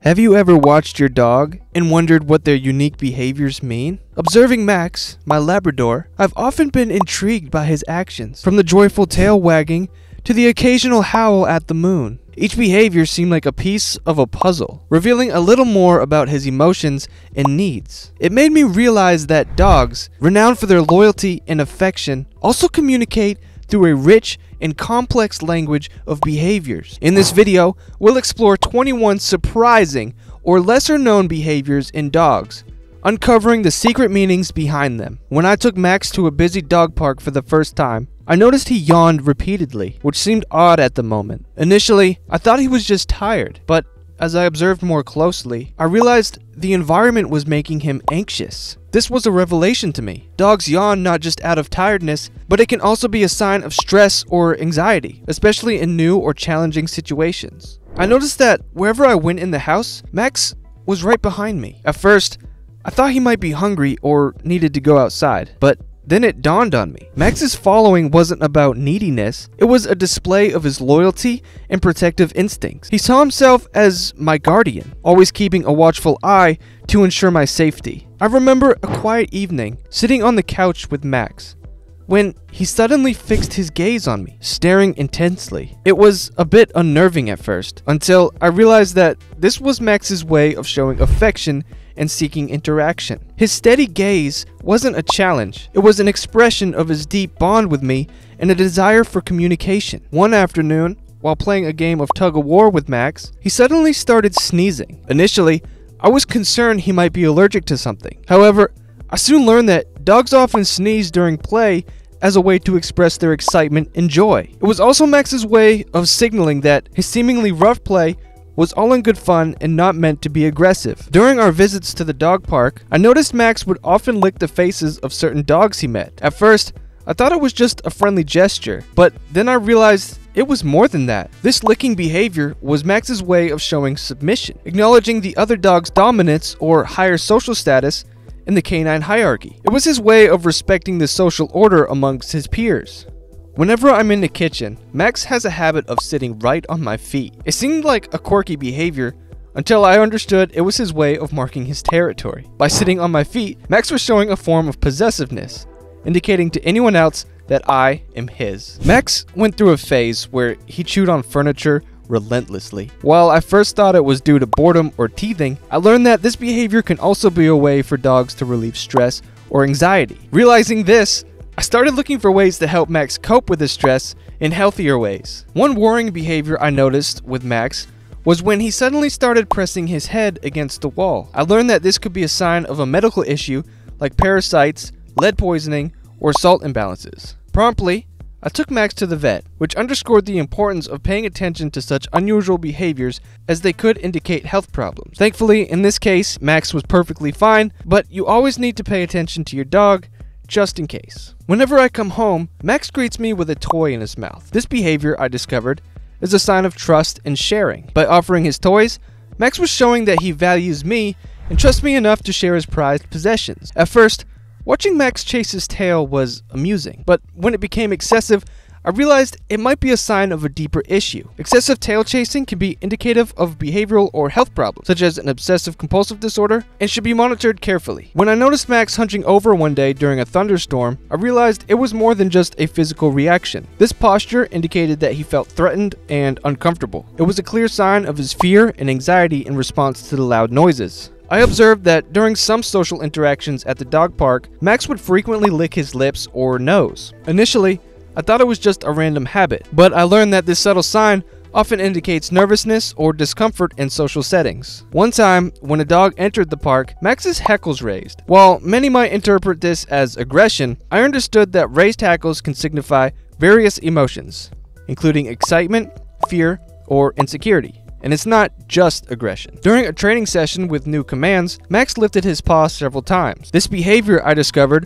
Have you ever watched your dog and wondered what their unique behaviors mean? Observing Max, my Labrador, I've often been intrigued by his actions, from the joyful tail wagging to the occasional howl at the moon. Each behavior seemed like a piece of a puzzle, revealing a little more about his emotions and needs. It made me realize that dogs, renowned for their loyalty and affection, also communicate through a rich and complex language of behaviors. In this video, we'll explore 21 surprising or lesser known behaviors in dogs, uncovering the secret meanings behind them. When I took Max to a busy dog park for the first time, I noticed he yawned repeatedly, which seemed odd at the moment. Initially, I thought he was just tired, but as I observed more closely, I realized the environment was making him anxious. This was a revelation to me. Dogs yawn not just out of tiredness, but it can also be a sign of stress or anxiety, especially in new or challenging situations. I noticed that wherever I went in the house, Max was right behind me. At first, I thought he might be hungry or needed to go outside, but then it dawned on me. Max's following wasn't about neediness, it was a display of his loyalty and protective instincts. He saw himself as my guardian, always keeping a watchful eye to ensure my safety. I remember a quiet evening, sitting on the couch with Max, when he suddenly fixed his gaze on me, staring intensely. It was a bit unnerving at first, until I realized that this was Max's way of showing affection and seeking interaction. His steady gaze wasn't a challenge, it was an expression of his deep bond with me and a desire for communication. One afternoon, while playing a game of tug-of-war with Max, he suddenly started sneezing. Initially, I was concerned he might be allergic to something. However, I soon learned that dogs often sneeze during play as a way to express their excitement and joy. It was also Max's way of signaling that his seemingly rough play was all in good fun and not meant to be aggressive. During our visits to the dog park, I noticed Max would often lick the faces of certain dogs he met. At first, I thought it was just a friendly gesture, but then I realized it was more than that. This licking behavior was Max's way of showing submission, acknowledging the other dog's dominance or higher social status in the canine hierarchy. It was his way of respecting the social order amongst his peers. Whenever I'm in the kitchen, Max has a habit of sitting right on my feet. It seemed like a quirky behavior until I understood it was his way of marking his territory. By sitting on my feet, Max was showing a form of possessiveness, indicating to anyone else that I am his. Max went through a phase where he chewed on furniture relentlessly. While I first thought it was due to boredom or teething, I learned that this behavior can also be a way for dogs to relieve stress or anxiety. Realizing this, I started looking for ways to help Max cope with his stress in healthier ways. One worrying behavior I noticed with Max was when he suddenly started pressing his head against the wall. I learned that this could be a sign of a medical issue like parasites, lead poisoning, or salt imbalances. Promptly, I took Max to the vet, which underscored the importance of paying attention to such unusual behaviors as they could indicate health problems. Thankfully, in this case, Max was perfectly fine, but you always need to pay attention to your dog, just in case. Whenever I come home, Max greets me with a toy in his mouth. This behavior, I discovered, is a sign of trust and sharing. By offering his toys, Max was showing that he values me and trusts me enough to share his prized possessions. At first, watching Max chase his tail was amusing, but when it became excessive, I realized it might be a sign of a deeper issue. Excessive tail chasing can be indicative of behavioral or health problems, such as an obsessive-compulsive disorder, and should be monitored carefully. When I noticed Max hunching over one day during a thunderstorm, I realized it was more than just a physical reaction. This posture indicated that he felt threatened and uncomfortable. It was a clear sign of his fear and anxiety in response to the loud noises. I observed that during some social interactions at the dog park, Max would frequently lick his lips or nose. Initially, I thought it was just a random habit, but I learned that this subtle sign often indicates nervousness or discomfort in social settings. One time, when a dog entered the park, Max's hackles raised. While many might interpret this as aggression, I understood that raised hackles can signify various emotions, including excitement, fear, or insecurity. And it's not just aggression. During a training session with new commands, Max lifted his paw several times. This behavior, I discovered,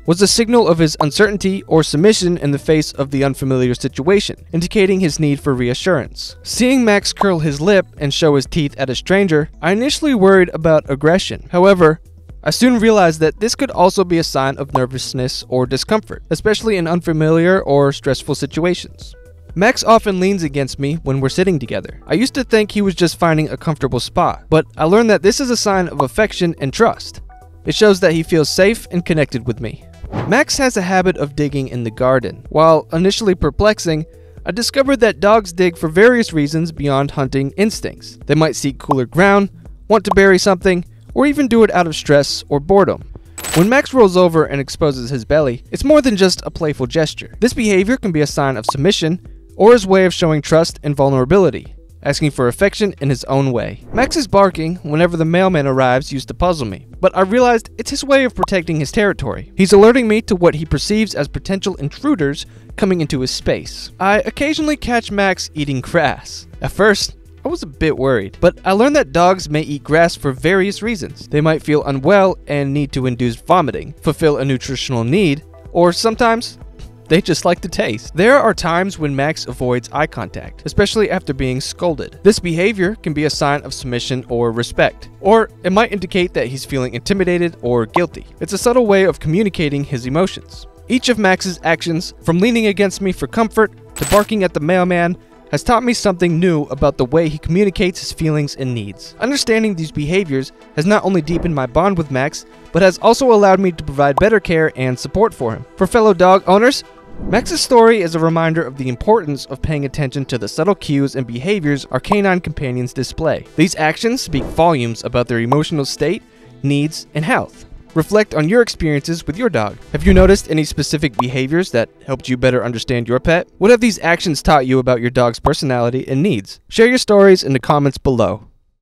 was a signal of his uncertainty or submission in the face of the unfamiliar situation, indicating his need for reassurance. Seeing Max curl his lip and show his teeth at a stranger, I initially worried about aggression. However, I soon realized that this could also be a sign of nervousness or discomfort, especially in unfamiliar or stressful situations. Max often leans against me when we're sitting together. I used to think he was just finding a comfortable spot, but I learned that this is a sign of affection and trust. It shows that he feels safe and connected with me. Max has a habit of digging in the garden. While initially perplexing, I discovered that dogs dig for various reasons beyond hunting instincts. They might seek cooler ground, want to bury something, or even do it out of stress or boredom. When Max rolls over and exposes his belly, it's more than just a playful gesture. This behavior can be a sign of submission or his way of showing trust and vulnerability, asking for affection in his own way. Max's barking whenever the mailman arrives used to puzzle me, but I realized it's his way of protecting his territory. He's alerting me to what he perceives as potential intruders coming into his space. I occasionally catch Max eating grass. At first, I was a bit worried, but I learned that dogs may eat grass for various reasons. They might feel unwell and need to induce vomiting, fulfill a nutritional need, or sometimes they just like the taste. There are times when Max avoids eye contact, especially after being scolded. This behavior can be a sign of submission or respect, or it might indicate that he's feeling intimidated or guilty. It's a subtle way of communicating his emotions. Each of Max's actions, from leaning against me for comfort to barking at the mailman, has taught me something new about the way he communicates his feelings and needs. Understanding these behaviors has not only deepened my bond with Max, but has also allowed me to provide better care and support for him. For fellow dog owners, Max's story is a reminder of the importance of paying attention to the subtle cues and behaviors our canine companions display. These actions speak volumes about their emotional state, needs, and health. Reflect on your experiences with your dog. Have you noticed any specific behaviors that helped you better understand your pet? What have these actions taught you about your dog's personality and needs? Share your stories in the comments below.